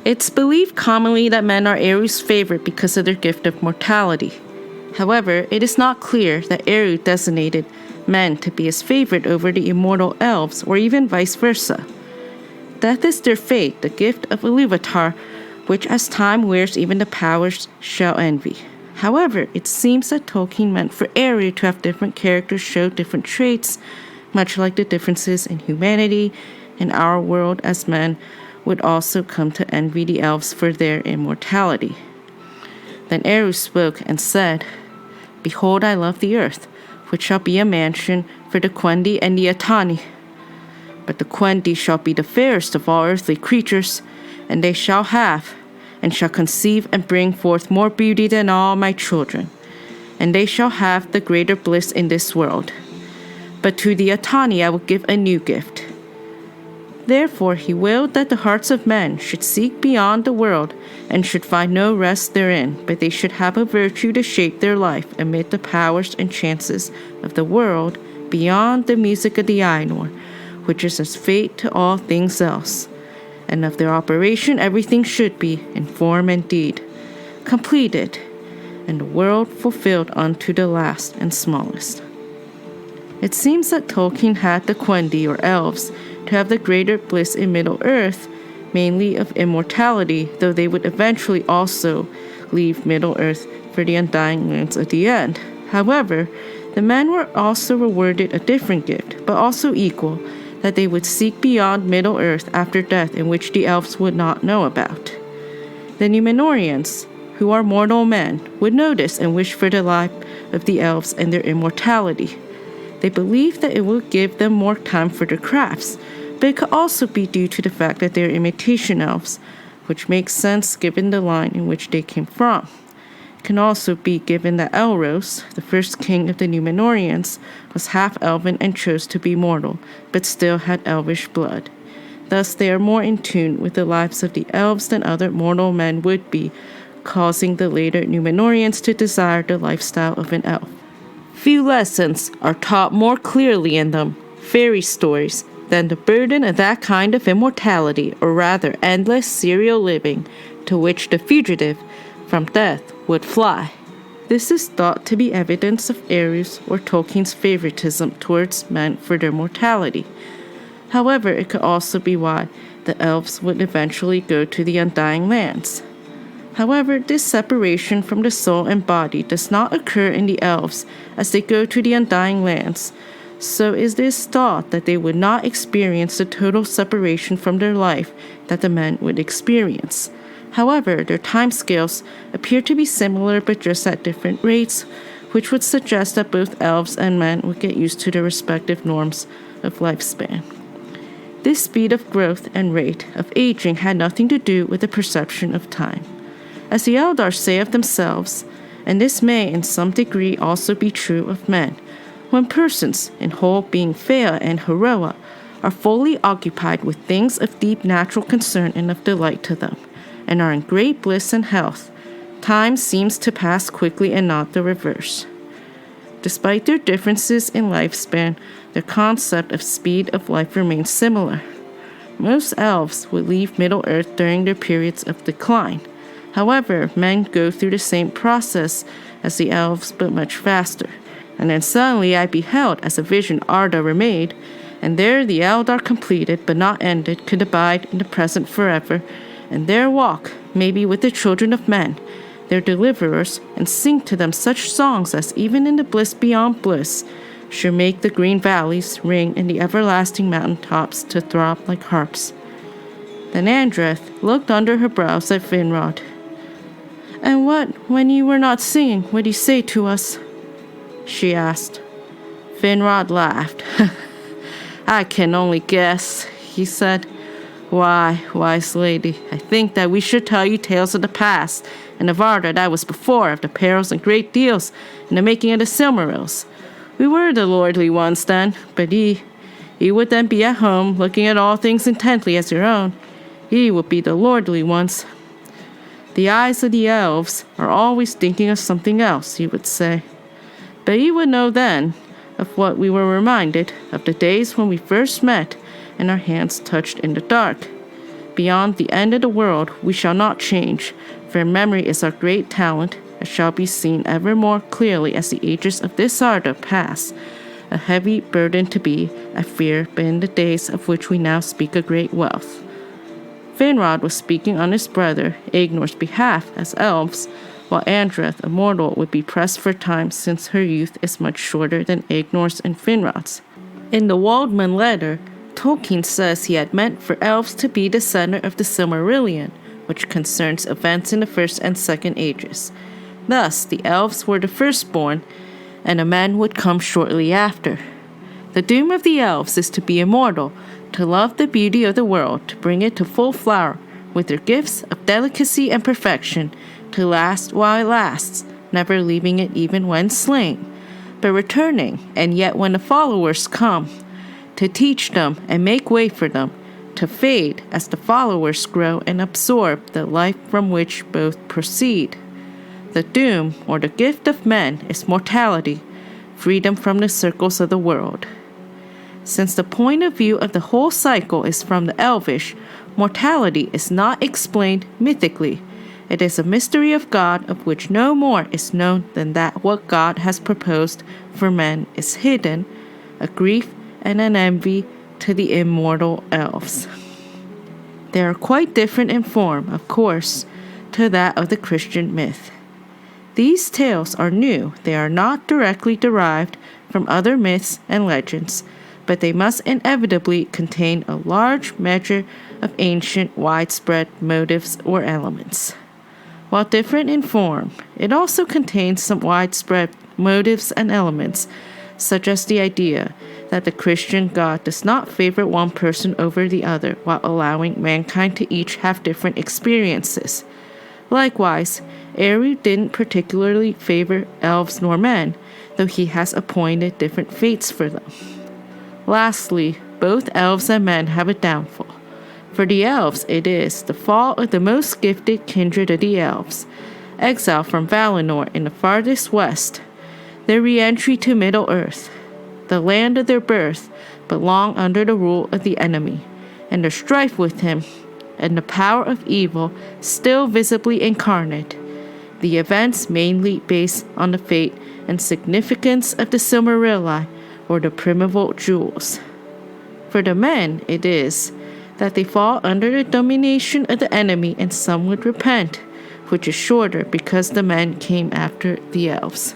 It's believed commonly that men are Eru's favorite because of their gift of mortality. However, it is not clear that Eru designated men to be his favorite over the immortal elves, or even vice versa. Death is their fate, the gift of Ilúvatar, which as time wears even the powers shall envy. However, it seems that Tolkien meant for Eru to have different characters show different traits, much like the differences in humanity in our world, as men would also come to envy the elves for their immortality. Then Eru spoke and said, "Behold, I love the earth, which shall be a mansion for the Quendi and the Atani. But the Quendi shall be the fairest of all earthly creatures, and they shall have, and shall conceive and bring forth more beauty than all my children, and they shall have the greater bliss in this world. But to the Atani I will give a new gift." Therefore he willed that the hearts of men should seek beyond the world, and should find no rest therein, but they should have a virtue to shape their life amid the powers and chances of the world beyond the music of the Aegnor, which is as fate to all things else. And of their operation everything should be, in form and deed, completed, and the world fulfilled unto the last and smallest. It seems that Tolkien had the Quendi, or elves, to have the greater bliss in Middle-earth, mainly of immortality, though they would eventually also leave Middle-earth for the undying lands at the end. However, the men were also rewarded a different gift, but also equal, that they would seek beyond Middle-earth after death, in which the elves would not know about. The Númenóreans, who are mortal men, would notice and wish for the life of the elves and their immortality. They believed that it would give them more time for their crafts, but it could also be due to the fact that they are imitation elves, which makes sense given the line in which they came from. It can also be given that Elros, the first king of the Númenóreans, was half-elven and chose to be mortal, but still had elvish blood. Thus they are more in tune with the lives of the elves than other mortal men would be, causing the later Númenóreans to desire the lifestyle of an elf. Few lessons are taught more clearly in them, fairy stories, than the burden of that kind of immortality, or rather endless serial living, to which the fugitive from death would fly. This is thought to be evidence of Eru's or Tolkien's favoritism towards men for their mortality. However, it could also be why the elves would eventually go to the undying lands. However, this separation from the soul and body does not occur in the elves as they go to the undying lands, so it is thought that they would not experience the total separation from their life that the men would experience. However, their timescales appear to be similar but just at different rates, which would suggest that both elves and men would get used to their respective norms of lifespan. This speed of growth and rate of aging had nothing to do with the perception of time. As the Eldar say of themselves, and this may in some degree also be true of men, when persons, in whole being Fea and Heroa, are fully occupied with things of deep natural concern and of delight to them, and are in great bliss and health, time seems to pass quickly and not the reverse. Despite their differences in lifespan, their concept of speed of life remains similar. Most elves would leave Middle-earth during their periods of decline. However, men go through the same process as the elves, but much faster. And then suddenly I beheld, as a vision Ardar made, and there the Eldar completed, but not ended, could abide in the present forever, and there walk, maybe with the children of men, their deliverers, and sing to them such songs as even in the bliss beyond bliss should make the green valleys ring and the everlasting mountain tops to throb like harps. Then Andreth looked under her brows at Finrod. "And what, when you were not singing, would you say to us?" she asked. Finrod laughed. "I can only guess," he said. "Why, wise lady, I think that we should tell you tales of the past, and of Ardar that was before, of the perils and great deals in the making of the Silmarils. We were the lordly ones then, but ye would then be at home, looking at all things intently as your own. Ye would be the lordly ones. The eyes of the elves are always thinking of something else," he would say. "But ye would know then of what we were reminded, of the days when we first met and our hands touched in the dark. Beyond the end of the world we shall not change, for memory is our great talent, as shall be seen ever more clearly as the ages of this Arda pass. A heavy burden to be, I fear, but in the days of which we now speak a great wealth. Finrod was speaking on his brother Aegnor's behalf as Elves, while Andreth, a mortal, would be pressed for time since her youth is much shorter than Aegnor's and Finrod's. In the Waldman Letter, Tolkien says he had meant for Elves to be the center of the Silmarillion, which concerns events in the First and Second Ages. Thus, the Elves were the firstborn, and the men would come shortly after. The doom of the Elves is to be immortal, to love the beauty of the world, to bring it to full flower, with their gifts of delicacy and perfection, to last while it lasts, never leaving it even when slain, but returning, and yet when the followers come, to teach them and make way for them, to fade as the followers grow and absorb the life from which both proceed. The doom, or the gift of men, is mortality, freedom from the circles of the world. Since the point of view of the whole cycle is from the Elvish, mortality is not explained mythically. It is a mystery of God of which no more is known than that what God has proposed for men is hidden, a grief and an envy to the immortal Elves. They are quite different in form, of course, to that of the Christian myth. These tales are new. They are not directly derived from other myths and legends, but they must inevitably contain a large measure of ancient, widespread motives or elements. While different in form, it also contains some widespread motives and elements, such as the idea that the Christian God does not favor one person over the other while allowing mankind to each have different experiences. Likewise, Eru didn't particularly favor elves nor men, though he has appointed different fates for them. Lastly, both elves and men have a downfall. For the elves, it is the fall of the most gifted kindred of the elves, exile from Valinor in the farthest west, their re-entry to Middle-earth, the land of their birth, but long under the rule of the enemy, and their strife with him, and the power of evil still visibly incarnate, the events mainly based on the fate and significance of the Silmarilli, or the primeval jewels. For the men, it is that they fall under the domination of the enemy and some would repent, which is shorter because the men came after the elves.